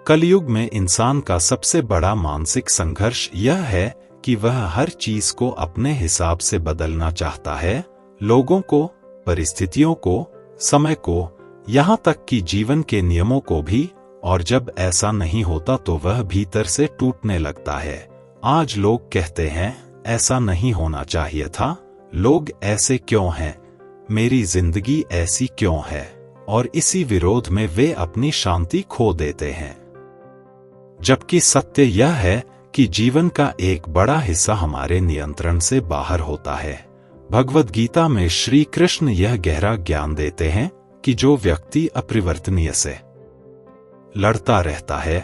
कलयुग में इंसान का सबसे बड़ा मानसिक संघर्ष यह है कि वह हर चीज को अपने हिसाब से बदलना चाहता है, लोगों को, परिस्थितियों को, समय को, यहाँ तक कि जीवन के नियमों को भी, और जब ऐसा नहीं होता तो वह भीतर से टूटने लगता है। आज लोग कहते हैं, ऐसा नहीं होना चाहिए था, लोग ऐसे क्यों हैं, मेरी जिंदगी ऐसी क्यों है, और इसी विरोध में वे अपनी शांति खो देते हैं। जबकि सत्य यह है कि जीवन का एक बड़ा हिस्सा हमारे नियंत्रण से बाहर होता है। भगवद गीता में श्री कृष्ण यह गहरा ज्ञान देते हैं कि जो व्यक्ति अपरिवर्तनीय से लड़ता रहता है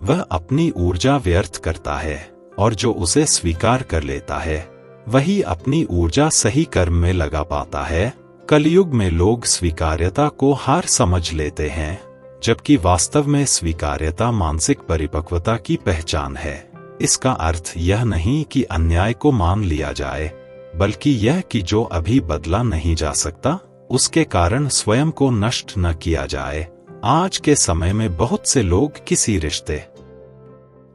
वह अपनी ऊर्जा व्यर्थ करता है, और जो उसे स्वीकार कर लेता है वही अपनी ऊर्जा सही कर्म में लगा पाता है। कलयुग में लोग स्वीकार्यता को हार समझ लेते हैं, जबकि वास्तव में स्वीकार्यता मानसिक परिपक्वता की पहचान है। इसका अर्थ यह नहीं कि अन्याय को मान लिया जाए, बल्कि यह कि जो अभी बदला नहीं जा सकता उसके कारण स्वयं को नष्ट न किया जाए। आज के समय में बहुत से लोग किसी रिश्ते,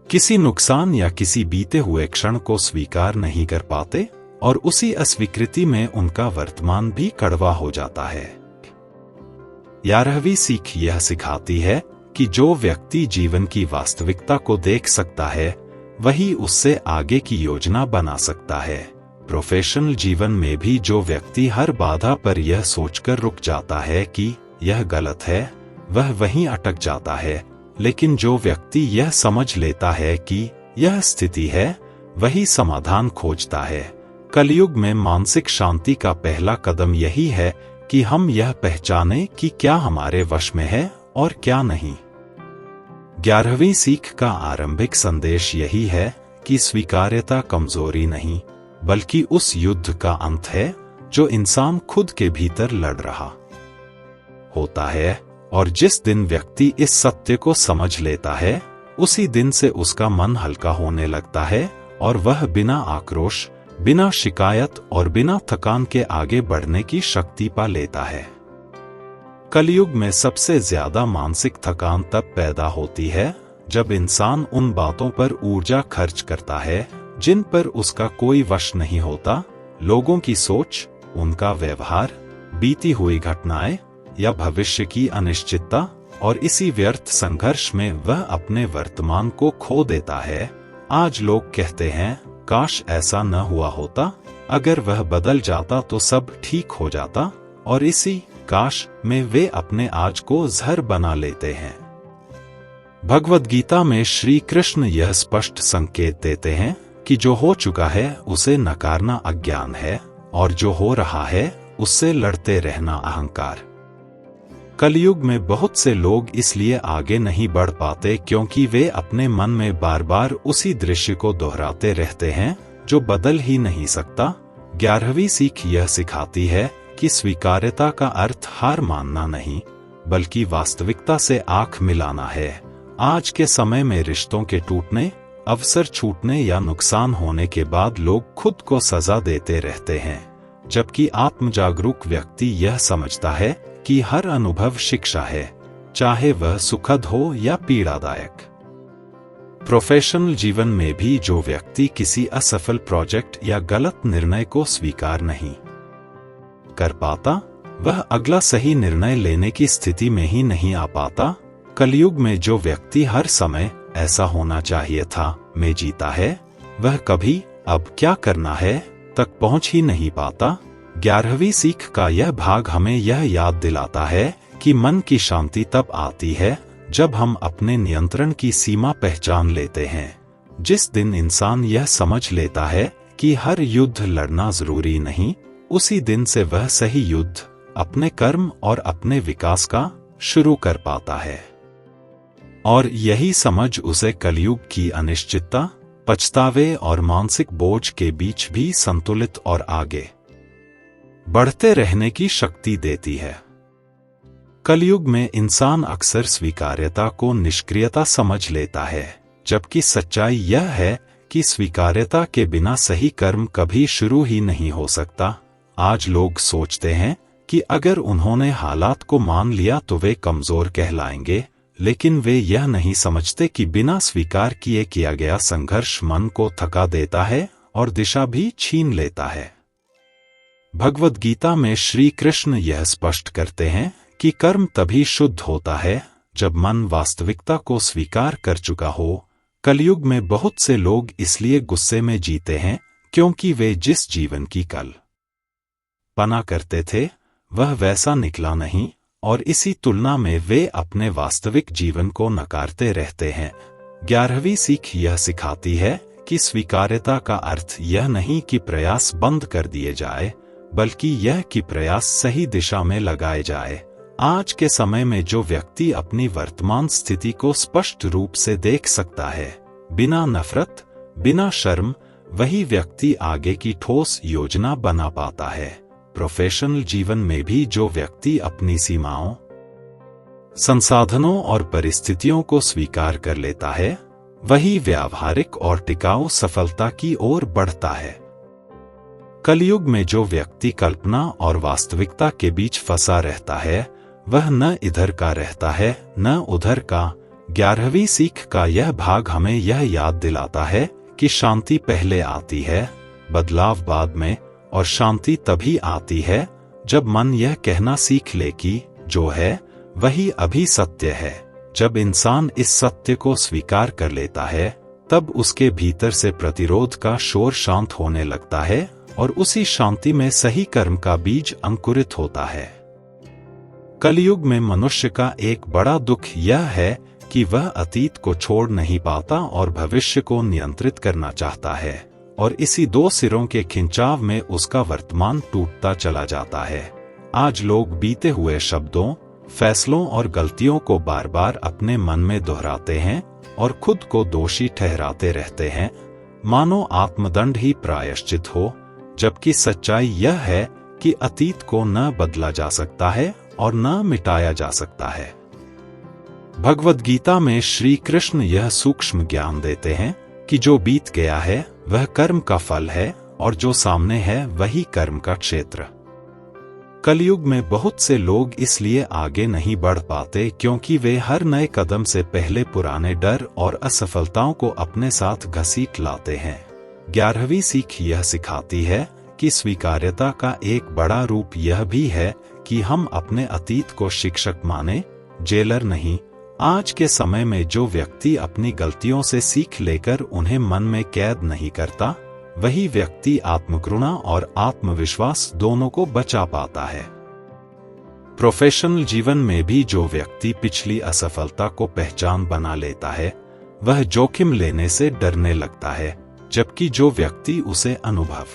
किसी नुकसान या किसी बीते हुए क्षण को स्वीकार नहीं कर पाते, और उसी अस्वीकृति में उनका वर्तमान भी कड़वा हो जाता है। 11वीं सीख यह सिखाती है कि जो व्यक्ति जीवन की वास्तविकता को देख सकता है वही उससे आगे की योजना बना सकता है। प्रोफेशनल जीवन में भी जो व्यक्ति हर बाधा पर यह सोचकर रुक जाता है कि यह गलत है, वह वहीं अटक जाता है, लेकिन जो व्यक्ति यह समझ लेता है कि यह स्थिति है, वही समाधान खोजता है। कलयुग में मानसिक शांति का पहला कदम यही है कि हम यह पहचानें कि क्या हमारे वश में है और क्या नहीं। 11वीं सीख का आरंभिक संदेश यही है कि स्वीकार्यता कमजोरी नहीं, बल्कि उस युद्ध का अंत है जो इंसान खुद के भीतर लड़ रहा होता है। और जिस दिन व्यक्ति इस सत्य को समझ लेता है, उसी दिन से उसका मन हल्का होने लगता है और वह बिना आक्रोश, बिना शिकायत और बिना थकान के आगे बढ़ने की शक्ति पा लेता है। कलयुग में सबसे ज्यादा मानसिक थकान तब पैदा होती है जब इंसान उन बातों पर ऊर्जा खर्च करता है जिन पर उसका कोई वश नहीं होता। लोगों की सोच, उनका व्यवहार, बीती हुई घटनाएं या भविष्य की अनिश्चितता, और इसी व्यर्थ संघर्ष में वह अपने वर्तमान को खो देता है। आज लोग कहते हैं, काश ऐसा न हुआ होता, अगर वह बदल जाता तो सब ठीक हो जाता, और इसी काश में वे अपने आज को जहर बना लेते हैं। भगवद गीता में श्री कृष्ण यह स्पष्ट संकेत देते हैं कि जो हो चुका है उसे नकारना अज्ञान है, और जो हो रहा है उससे लड़ते रहना अहंकार। कलयुग में बहुत से लोग इसलिए आगे नहीं बढ़ पाते क्योंकि वे अपने मन में बार बार उसी दृश्य को दोहराते रहते हैं जो बदल ही नहीं सकता। 11वीं सीख यह सिखाती है कि स्वीकार्यता का अर्थ हार मानना नहीं, बल्कि वास्तविकता से आंख मिलाना है। आज के समय में रिश्तों के टूटने, अवसर छूटने या नुकसान होने के बाद लोग खुद को सजा देते रहते हैं, जबकि आत्मजागरूक व्यक्ति यह समझता है कि हर अनुभव शिक्षा है, चाहे वह सुखद हो या पीड़ादायक। प्रोफेशनल जीवन में भी जो व्यक्ति किसी असफल प्रोजेक्ट या गलत निर्णय को स्वीकार नहीं कर पाता, वह अगला सही निर्णय लेने की स्थिति में ही नहीं आ पाता। कलयुग में जो व्यक्ति हर समय ऐसा होना चाहिए था में जीता है, वह कभी अब क्या करना है तक पहुंच ही नहीं पाता। 11वीं सीख का यह भाग हमें यह याद दिलाता है कि मन की शांति तब आती है जब हम अपने नियंत्रण की सीमा पहचान लेते हैं। जिस दिन इंसान यह समझ लेता है कि हर युद्ध लड़ना जरूरी नहीं, उसी दिन से वह सही युद्ध अपने कर्म और अपने विकास का शुरू कर पाता है। और यही समझ उसे कलयुग की अनिश्चितता, पछतावे और मानसिक बोझ के बीच भी संतुलित और आगे बढ़ते रहने की शक्ति देती है। कलयुग में इंसान अक्सर स्वीकार्यता को निष्क्रियता समझ लेता है, जबकि सच्चाई यह है कि स्वीकार्यता के बिना सही कर्म कभी शुरू ही नहीं हो सकता। आज लोग सोचते हैं कि अगर उन्होंने हालात को मान लिया तो वे कमजोर कहलाएंगे, लेकिन वे यह नहीं समझते कि बिना स्वीकार किए किया गया संघर्ष मन को थका देता है और दिशा भी छीन लेता है। भगवद गीता में श्री कृष्ण यह स्पष्ट करते हैं कि कर्म तभी शुद्ध होता है जब मन वास्तविकता को स्वीकार कर चुका हो। कलयुग में बहुत से लोग इसलिए गुस्से में जीते हैं क्योंकि वे जिस जीवन की कल्पना करते थे वह वैसा निकला नहीं, और इसी तुलना में वे अपने वास्तविक जीवन को नकारते रहते हैं। 11वीं सीख यह सिखाती है कि स्वीकार्यता का अर्थ यह नहीं कि प्रयास बंद कर दिए जाए, बल्कि यह कि प्रयास सही दिशा में लगाए जाए। आज के समय में जो व्यक्ति अपनी वर्तमान स्थिति को स्पष्ट रूप से देख सकता है, बिना नफरत, बिना शर्म, वही व्यक्ति आगे की ठोस योजना बना पाता है। प्रोफेशनल जीवन में भी जो व्यक्ति अपनी सीमाओं, संसाधनों और परिस्थितियों को स्वीकार कर लेता है, वही व्यावहारिक और टिकाऊ सफलता की ओर बढ़ता है। कलयुग में जो व्यक्ति कल्पना और वास्तविकता के बीच फंसा रहता है, वह न इधर का रहता है न उधर का। 11वीं सीख का यह भाग हमें यह याद दिलाता है कि शांति पहले आती है, बदलाव बाद में, और शांति तभी आती है जब मन यह कहना सीख ले कि जो है वही अभी सत्य है। जब इंसान इस सत्य को स्वीकार कर लेता है, तब उसके भीतर से प्रतिरोध का शोर शांत होने लगता है और उसी शांति में सही कर्म का बीज अंकुरित होता है। कलयुग में मनुष्य का एक बड़ा दुख यह है कि वह अतीत को छोड़ नहीं पाता और भविष्य को नियंत्रित करना चाहता है, और इसी दो सिरों के खिंचाव में उसका वर्तमान टूटता चला जाता है। आज लोग बीते हुए शब्दों, फैसलों और गलतियों को बार बार अपने मन में दोहराते हैं और खुद को दोषी ठहराते रहते हैं, मानो आत्मदंड ही प्रायश्चित हो, जबकि सच्चाई यह है कि अतीत को न बदला जा सकता है और न मिटाया जा सकता है। भगवद गीता में श्री कृष्ण यह सूक्ष्म ज्ञान देते हैं कि जो बीत गया है वह कर्म का फल है और जो सामने है वही कर्म का क्षेत्र। कलयुग में बहुत से लोग इसलिए आगे नहीं बढ़ पाते क्योंकि वे हर नए कदम से पहले पुराने डर और असफलताओं को अपने साथ घसीट लाते हैं। 11वीं सीख यह सिखाती है कि स्वीकार्यता का एक बड़ा रूप यह भी है कि हम अपने अतीत को शिक्षक माने, जेलर नहीं। आज के समय में जो व्यक्ति अपनी गलतियों से सीख लेकर उन्हें मन में कैद नहीं करता, वही व्यक्ति आत्मकरुणा और आत्मविश्वास दोनों को बचा पाता है। प्रोफेशनल जीवन में भी जो व्यक्ति पिछली असफलता को पहचान बना लेता है, वह जोखिम लेने से डरने लगता है, जबकि जो व्यक्ति उसे अनुभव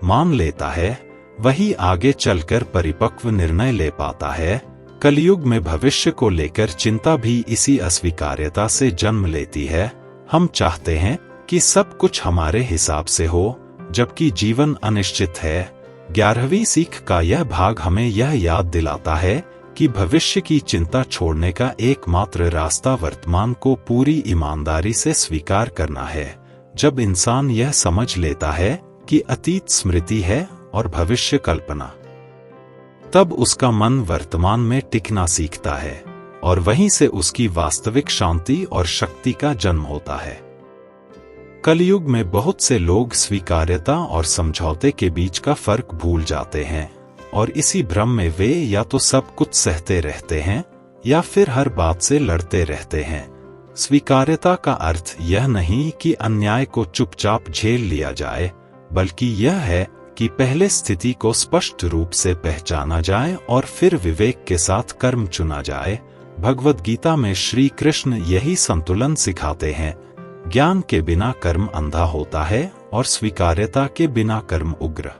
मान लेता है, वही आगे चलकर परिपक्व निर्णय ले पाता है। कलयुग में भविष्य को लेकर चिंता भी इसी अस्वीकार्यता से जन्म लेती है। हम चाहते हैं कि सब कुछ हमारे हिसाब से हो, जबकि जीवन अनिश्चित है। 11वीं सीख का यह भाग हमें यह याद दिलाता है कि भविष्य की चिंता छोड़ने का एकमात्र रास्ता वर्तमान को पूरी ईमानदारी से स्वीकार करना है। जब इंसान यह समझ लेता है कि अतीत स्मृति है और भविष्य कल्पना, तब उसका मन वर्तमान में टिकना सीखता है और वहीं से उसकी वास्तविक शांति और शक्ति का जन्म होता है। कलयुग में बहुत से लोग स्वीकार्यता और समझौते के बीच का फर्क भूल जाते हैं और इसी भ्रम में वे या तो सब कुछ सहते रहते हैं या फिर हर बात से लड़ते रहते हैं। स्वीकार्यता का अर्थ यह नहीं कि अन्याय को चुपचाप झेल लिया जाए, बल्कि यह है कि पहले स्थिति को स्पष्ट रूप से पहचाना जाए और फिर विवेक के साथ कर्म चुना जाए। भगवद गीता में श्री कृष्ण यही संतुलन सिखाते हैं। ज्ञान के बिना कर्म अंधा होता है और स्वीकार्यता के बिना कर्म उग्र।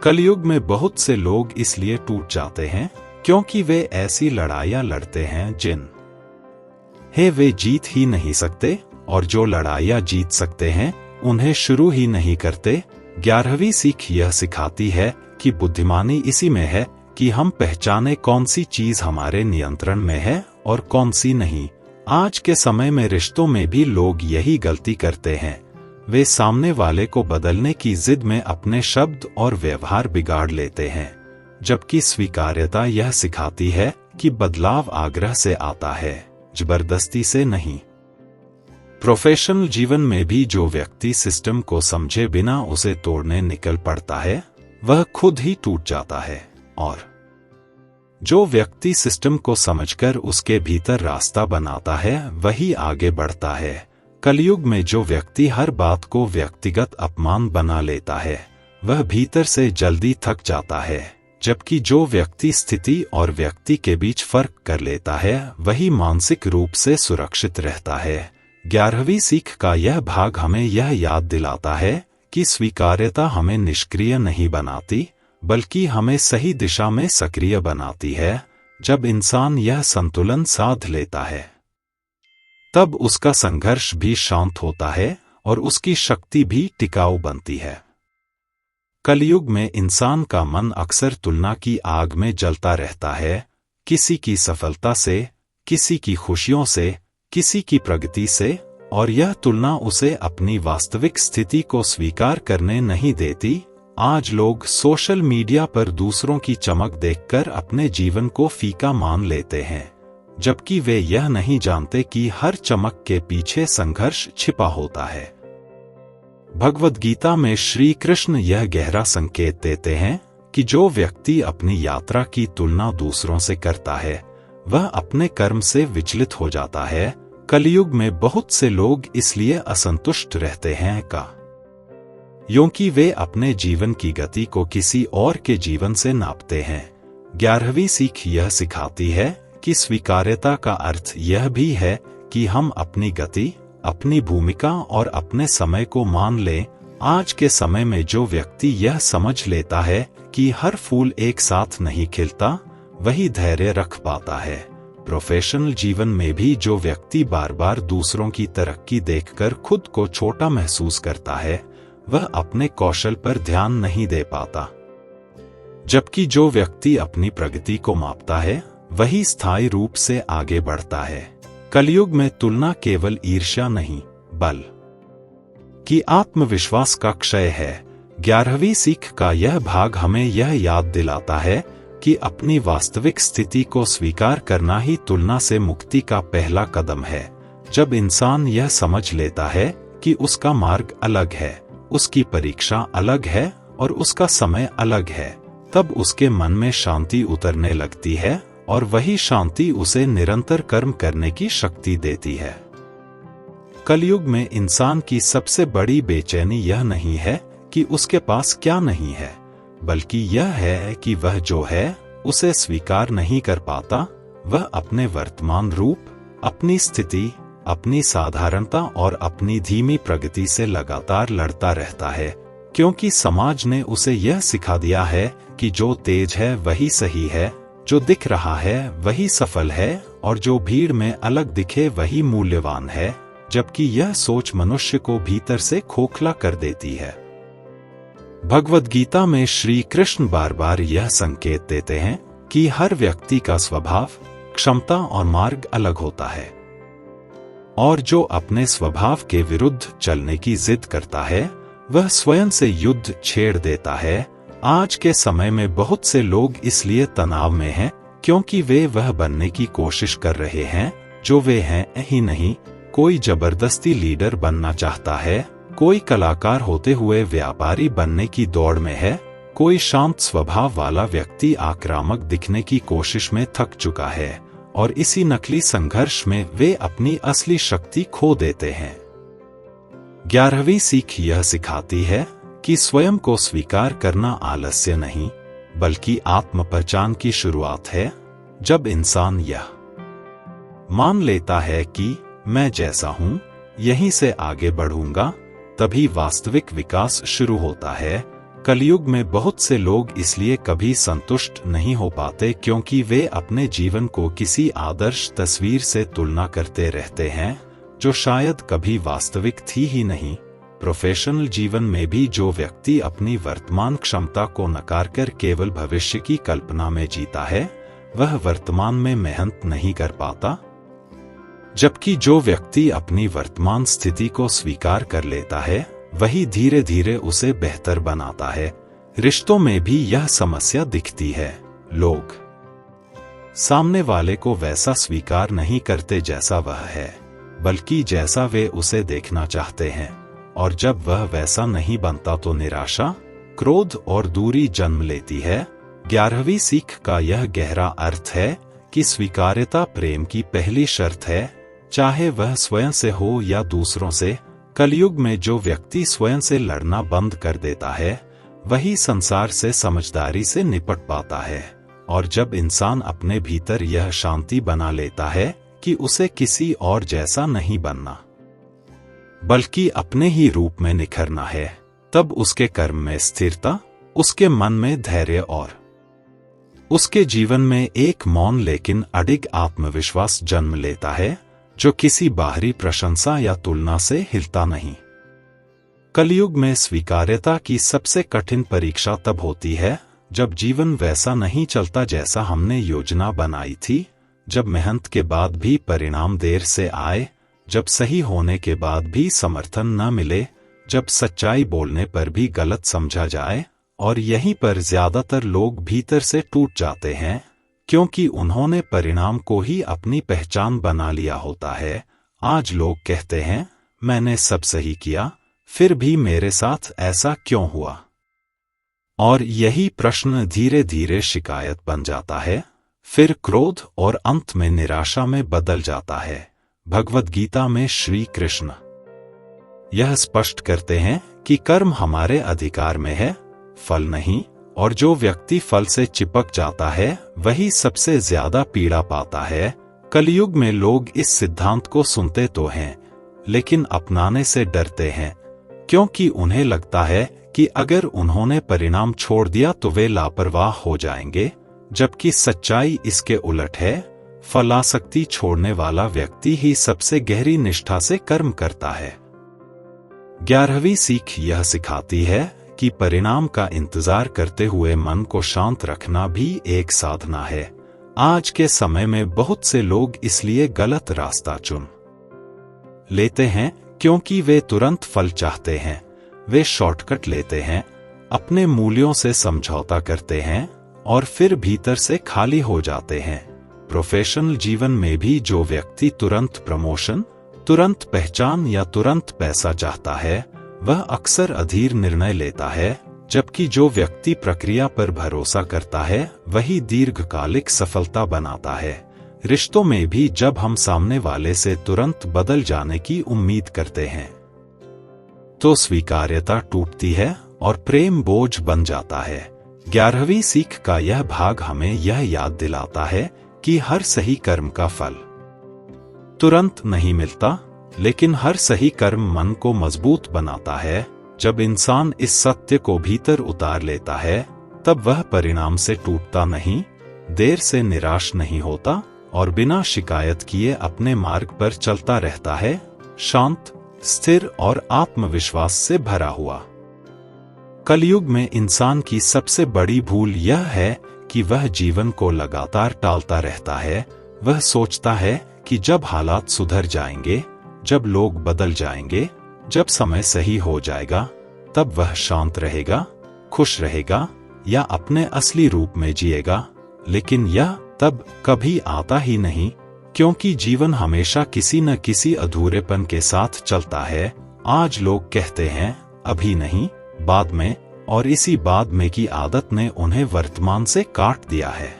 कलयुग में बहुत से लोग इसलिए टूट जाते हैं क्योंकि वे ऐसी लड़ाइयां लड़ते हैं जिन्हें वे जीत ही नहीं सकते, और जो लड़ाइयां जीत सकते हैं उन्हें शुरू ही नहीं करते। 11वीं सीख यह सिखाती है कि बुद्धिमानी इसी में है कि हम पहचाने कौन सी चीज हमारे नियंत्रण में है और कौन सी नहीं। आज के समय में रिश्तों में भी लोग यही गलती करते हैं। वे सामने वाले को बदलने की जिद में अपने शब्द और व्यवहार बिगाड़ लेते हैं, जबकि स्वीकार्यता यह सिखाती है कि बदलाव आग्रह से आता है, जबरदस्ती से नहीं। प्रोफेशनल जीवन में भी जो व्यक्ति सिस्टम को समझे बिना उसे तोड़ने निकल पड़ता है, वह खुद ही टूट जाता है, और जो व्यक्ति सिस्टम को समझकर उसके भीतर रास्ता बनाता है, वही आगे बढ़ता है। कलयुग में जो व्यक्ति हर बात को व्यक्तिगत अपमान बना लेता है, वह भीतर से जल्दी थक जाता है, जबकि जो व्यक्ति स्थिति और व्यक्ति के बीच फर्क कर लेता है, वही मानसिक रूप से सुरक्षित रहता है। 11वीं सीख का यह भाग हमें यह याद दिलाता है कि स्वीकार्यता हमें निष्क्रिय नहीं बनाती, बल्कि हमें सही दिशा में सक्रिय बनाती है। जब इंसान यह संतुलन साध लेता है, तब उसका संघर्ष भी शांत होता है और उसकी शक्ति भी टिकाऊ बनती है। कलयुग में इंसान का मन अक्सर तुलना की आग में जलता रहता है, किसी की सफलता से, किसी की खुशियों से, किसी की प्रगति से, और यह तुलना उसे अपनी वास्तविक स्थिति को स्वीकार करने नहीं देती। आज लोग सोशल मीडिया पर दूसरों की चमक देखकर अपने जीवन को फीका मान लेते हैं, जबकि वे यह नहीं जानते कि हर चमक के पीछे संघर्ष छिपा होता है। भगवद गीता में श्री कृष्ण यह गहरा संकेत देते हैं कि जो व्यक्ति अपनी यात्रा की तुलना दूसरों से करता है, वह अपने कर्म से विचलित हो जाता है। कलयुग में बहुत से लोग इसलिए असंतुष्ट रहते हैं क्योंकि वे अपने जीवन की गति को किसी और के जीवन से नापते हैं। 11वीं सीख यह सिखाती है कि स्वीकार्यता का अर्थ यह भी है कि हम अपनी गति, अपनी भूमिका और अपने समय को मान लें। आज के समय में जो व्यक्ति यह समझ लेता है कि हर फूल एक साथ नहीं खिलता, वही धैर्य रख पाता है। प्रोफेशनल जीवन में भी जो व्यक्ति बार बार दूसरों की तरक्की देखकर खुद को छोटा महसूस करता है, वह अपने कौशल पर ध्यान नहीं दे पाता, जबकि जो व्यक्ति अपनी प्रगति को मापता है, वही स्थायी रूप से आगे बढ़ता है। कलयुग में तुलना केवल ईर्ष्या नहीं, बल्कि आत्मविश्वास का क्षय है। 11वीं सीख का यह भाग हमें यह याद दिलाता है कि अपनी वास्तविक स्थिति को स्वीकार करना ही तुलना से मुक्ति का पहला कदम है। जब इंसान यह समझ लेता है कि उसका मार्ग अलग है, उसकी परीक्षा अलग है और उसका समय अलग है, तब उसके मन में शांति उतरने लगती है, और वही शांति उसे निरंतर कर्म करने की शक्ति देती है। कलयुग में इंसान की सबसे बड़ी बेचैनी यह नहीं है कि उसके पास क्या नहीं है, बल्कि यह है कि वह जो है उसे स्वीकार नहीं कर पाता। वह अपने वर्तमान रूप, अपनी स्थिति, अपनी साधारणता और अपनी धीमी प्रगति से लगातार लड़ता रहता है, क्योंकि समाज ने उसे यह सिखा दिया है कि जो तेज है वही सही है, जो दिख रहा है वही सफल है, और जो भीड़ में अलग दिखे वही मूल्यवान है, जबकि यह सोच मनुष्य को भीतर से खोखला कर देती है। भगवद गीता में श्री कृष्ण बार बार यह संकेत देते हैं कि हर व्यक्ति का स्वभाव, क्षमता और मार्ग अलग होता है, और जो अपने स्वभाव के विरुद्ध चलने की जिद करता है, वह स्वयं से युद्ध छेड़ देता है। आज के समय में बहुत से लोग इसलिए तनाव में हैं क्योंकि वे वह बनने की कोशिश कर रहे हैं जो वे हैं ही नहीं। कोई जबरदस्ती लीडर बनना चाहता है, कोई कलाकार होते हुए व्यापारी बनने की दौड़ में है, कोई शांत स्वभाव वाला व्यक्ति आक्रामक दिखने की कोशिश में थक चुका है, और इसी नकली संघर्ष में वे अपनी असली शक्ति खो देते हैं। 11वीं सीख यह सिखाती है कि स्वयं को स्वीकार करना आलस्य नहीं, बल्कि आत्म-पहचान की शुरुआत है। जब इंसान यह मान लेता है कि मैं जैसा हूं, यहीं से आगे बढ़ूंगा, तभी वास्तविक विकास शुरू होता है। कलयुग में बहुत से लोग इसलिए कभी संतुष्ट नहीं हो पाते क्योंकि वे अपने जीवन को किसी आदर्श तस्वीर से तुलना करते रहते हैं, जो शायद कभी वास्तविक थी ही नहीं। प्रोफेशनल जीवन में भी जो व्यक्ति अपनी वर्तमान क्षमता को नकार कर केवल भविष्य की कल्पना में जीता है, वह वर्तमान में मेहनत नहीं कर पाता, जबकि जो व्यक्ति अपनी वर्तमान स्थिति को स्वीकार कर लेता है, वही धीरे धीरे उसे बेहतर बनाता है। रिश्तों में भी यह समस्या दिखती है। लोग सामने वाले को वैसा स्वीकार नहीं करते जैसा वह है, बल्कि जैसा वे उसे देखना चाहते हैं, और जब वह वैसा नहीं बनता तो निराशा, क्रोध और दूरी जन्म लेती है। 11वीं सीख का यह गहरा अर्थ है कि स्वीकार्यता प्रेम की पहली शर्त है, चाहे वह स्वयं से हो या दूसरों से। कलयुग में जो व्यक्ति स्वयं से लड़ना बंद कर देता है, वही संसार से समझदारी से निपट पाता है। और जब इंसान अपने भीतर यह शांति बना लेता है कि उसे किसी और जैसा नहीं बनना, बल्कि अपने ही रूप में निखरना है, तब उसके कर्म में स्थिरता, उसके मन में धैर्य और उसके जीवन में एक मौन लेकिन अडिग आत्मविश्वास जन्म लेता है, जो किसी बाहरी प्रशंसा या तुलना से हिलता नहीं। कलयुग में स्वीकार्यता की सबसे कठिन परीक्षा तब होती है जब जीवन वैसा नहीं चलता जैसा हमने योजना बनाई थी, जब मेहनत के बाद भी परिणाम देर से आए, जब सही होने के बाद भी समर्थन न मिले, जब सच्चाई बोलने पर भी गलत समझा जाए। और यहीं पर ज्यादातर लोग भीतर से टूट जाते हैं, क्योंकि उन्होंने परिणाम को ही अपनी पहचान बना लिया होता है। आज लोग कहते हैं, मैंने सब सही किया, फिर भी मेरे साथ ऐसा क्यों हुआ? और यही प्रश्न धीरे धीरे शिकायत बन जाता है, फिर क्रोध और अंत में निराशा में बदल जाता है। भगवद गीता में श्री कृष्ण यह स्पष्ट करते हैं कि कर्म हमारे अधिकार में है, फल नहीं, और जो व्यक्ति फल से चिपक जाता है वही सबसे ज्यादा पीड़ा पाता है। कलयुग में लोग इस सिद्धांत को सुनते तो हैं, लेकिन अपनाने से डरते हैं, क्योंकि उन्हें लगता है कि अगर उन्होंने परिणाम छोड़ दिया तो वे लापरवाह हो जाएंगे, जबकि सच्चाई इसके उलट है। फलासक्ति छोड़ने वाला व्यक्ति ही सबसे गहरी निष्ठा से कर्म करता है। 11वीं सीख यह सिखाती है कि परिणाम का इंतजार करते हुए मन को शांत रखना भी एक साधना है। आज के समय में बहुत से लोग इसलिए गलत रास्ता चुन लेते हैं क्योंकि वे तुरंत फल चाहते हैं। वे शॉर्टकट लेते हैं, अपने मूल्यों से समझौता करते हैं और फिर भीतर से खाली हो जाते हैं। प्रोफेशनल जीवन में भी जो व्यक्ति तुरंत प्रमोशन, तुरंत पहचान या तुरंत पैसा चाहता है, वह अक्सर अधीर निर्णय लेता है, जबकि जो व्यक्ति प्रक्रिया पर भरोसा करता है वही दीर्घकालिक सफलता बनाता है। रिश्तों में भी जब हम सामने वाले से तुरंत बदल जाने की उम्मीद करते हैं तो स्वीकार्यता टूटती है और प्रेम बोझ बन जाता है। 11वीं सीख का यह भाग हमें यह याद दिलाता है कि हर सही कर्म का फल तुरंत नहीं मिलता, लेकिन हर सही कर्म मन को मजबूत बनाता है। जब इंसान इस सत्य को भीतर उतार लेता है, तब वह परिणाम से टूटता नहीं, देर से निराश नहीं होता और बिना शिकायत किए अपने मार्ग पर चलता रहता है, शांत, स्थिर और आत्मविश्वास से भरा हुआ। कलयुग में इंसान की सबसे बड़ी भूल यह है कि वह जीवन को लगातार टालता रहता है। वह सोचता है कि जब हालात सुधर जाएंगे, जब लोग बदल जाएंगे, जब समय सही हो जाएगा, तब वह शांत रहेगा, खुश रहेगा या अपने असली रूप में जिएगा। लेकिन यह तब कभी आता ही नहीं, क्योंकि जीवन हमेशा किसी न किसी अधूरेपन के साथ चलता है। आज लोग कहते हैं अभी नहीं, बाद में, और इसी बाद में की आदत ने उन्हें वर्तमान से काट दिया है।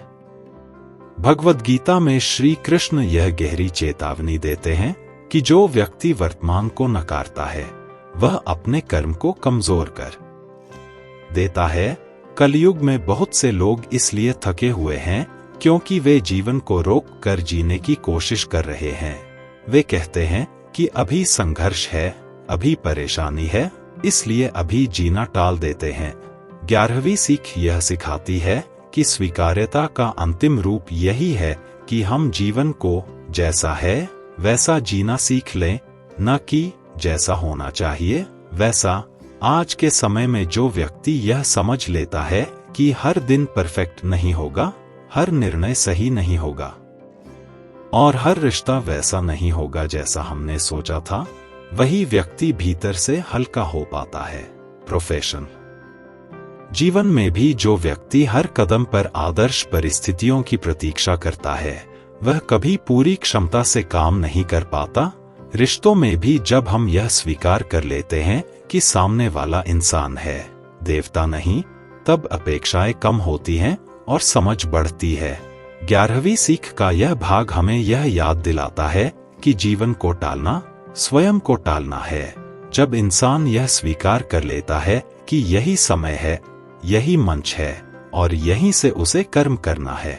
भगवद गीता में श्री कृष्ण यह गहरी चेतावनी देते हैं कि जो व्यक्ति वर्तमान को नकारता है वह अपने कर्म को कमजोर कर देता है। कलयुग में बहुत से लोग इसलिए थके हुए हैं क्योंकि वे जीवन को रोक कर जीने की कोशिश कर रहे हैं। वे कहते हैं कि अभी संघर्ष है, अभी परेशानी है, इसलिए अभी जीना टाल देते हैं। 11वीं सीख यह सिखाती है कि स्वीकार्यता का अंतिम रूप यही है कि हम जीवन को जैसा है वैसा जीना सीख लें, न कि जैसा होना चाहिए वैसा। आज के समय में जो व्यक्ति यह समझ लेता है कि हर दिन परफेक्ट नहीं होगा, हर निर्णय सही नहीं होगा और हर रिश्ता वैसा नहीं होगा जैसा हमने सोचा था, वही व्यक्ति भीतर से हल्का हो पाता है। प्रोफेशन जीवन में भी जो व्यक्ति हर कदम पर आदर्श परिस्थितियों की प्रतीक्षा करता है, वह कभी पूरी क्षमता से काम नहीं कर पाता। रिश्तों में भी जब हम यह स्वीकार कर लेते हैं कि सामने वाला इंसान है, देवता नहीं, तब अपेक्षाएं कम होती हैं और समझ बढ़ती है। 11वीं सीख का यह भाग हमें यह याद दिलाता है कि जीवन को टालना स्वयं को टालना है। जब इंसान यह स्वीकार कर लेता है कि यही समय है, यही मंच है और यहीं से उसे कर्म करना है,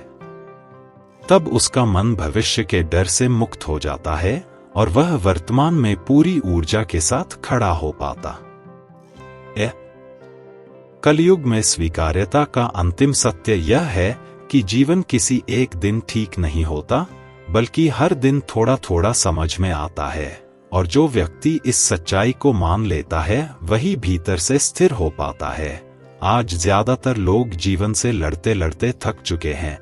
तब उसका मन भविष्य के डर से मुक्त हो जाता है और वह वर्तमान में पूरी ऊर्जा के साथ खड़ा हो पाता। कलयुग में स्वीकार्यता का अंतिम सत्य यह है कि जीवन किसी एक दिन ठीक नहीं होता, बल्कि हर दिन थोड़ा थोड़ा समझ में आता है, और जो व्यक्ति इस सच्चाई को मान लेता है वही भीतर से स्थिर हो पाता है। आज ज्यादातर लोग जीवन से लड़ते लड़ते थक चुके हैं,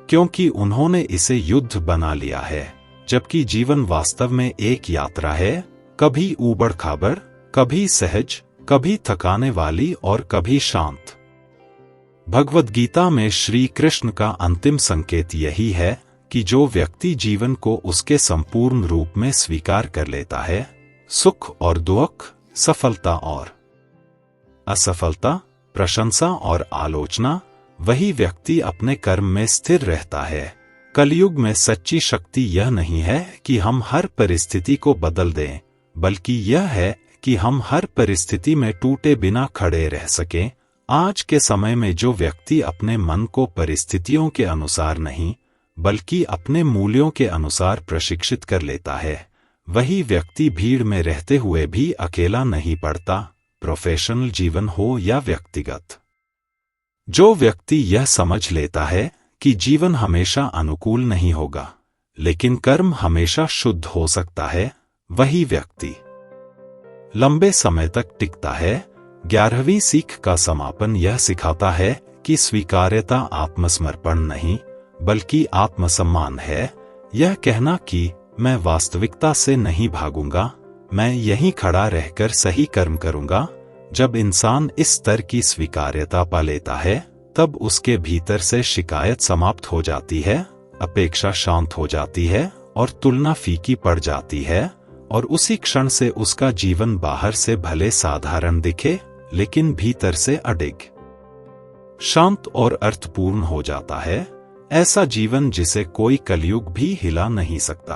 क्योंकि उन्होंने इसे युद्ध बना लिया है, जबकि जीवन वास्तव में एक यात्रा है, कभी ऊबड़ खाबड़, कभी सहज, कभी थकाने वाली और कभी शांत। भगवद गीता में श्री कृष्ण का अंतिम संकेत यही है कि जो व्यक्ति जीवन को उसके संपूर्ण रूप में स्वीकार कर लेता है, सुख और दुख, सफलता और असफलता, प्रशंसा और आलोचना, वही व्यक्ति अपने कर्म में स्थिर रहता है। कलयुग में सच्ची शक्ति यह नहीं है कि हम हर परिस्थिति को बदल दें, बल्कि यह है कि हम हर परिस्थिति में टूटे बिना खड़े रह सकें। आज के समय में जो व्यक्ति अपने मन को परिस्थितियों के अनुसार नहीं, बल्कि अपने मूल्यों के अनुसार प्रशिक्षित कर लेता है, वही व्यक्ति भीड़ में रहते हुए भी अकेला नहीं पड़ता, प्रोफेशनल जीवन हो या व्यक्तिगत। जो व्यक्ति यह समझ लेता है कि जीवन हमेशा अनुकूल नहीं होगा, लेकिन कर्म हमेशा शुद्ध हो सकता है, वही व्यक्ति लंबे समय तक टिकता है। 11वीं सीख का समापन यह सिखाता है कि स्वीकार्यता आत्मसमर्पण नहीं, बल्कि आत्मसम्मान है। यह कहना कि मैं वास्तविकता से नहीं भागूंगा, मैं यहीं खड़ा रहकर सही कर्म करूंगा। जब इंसान इस स्तर की स्वीकार्यता पा लेता है, तब उसके भीतर से शिकायत समाप्त हो जाती है, अपेक्षा शांत हो जाती है और तुलना फीकी पड़ जाती है, और उसी क्षण से उसका जीवन बाहर से भले साधारण दिखे, लेकिन भीतर से अडिग, शांत और अर्थपूर्ण हो जाता है। ऐसा जीवन जिसे कोई कलयुग भी हिला नहीं सकता।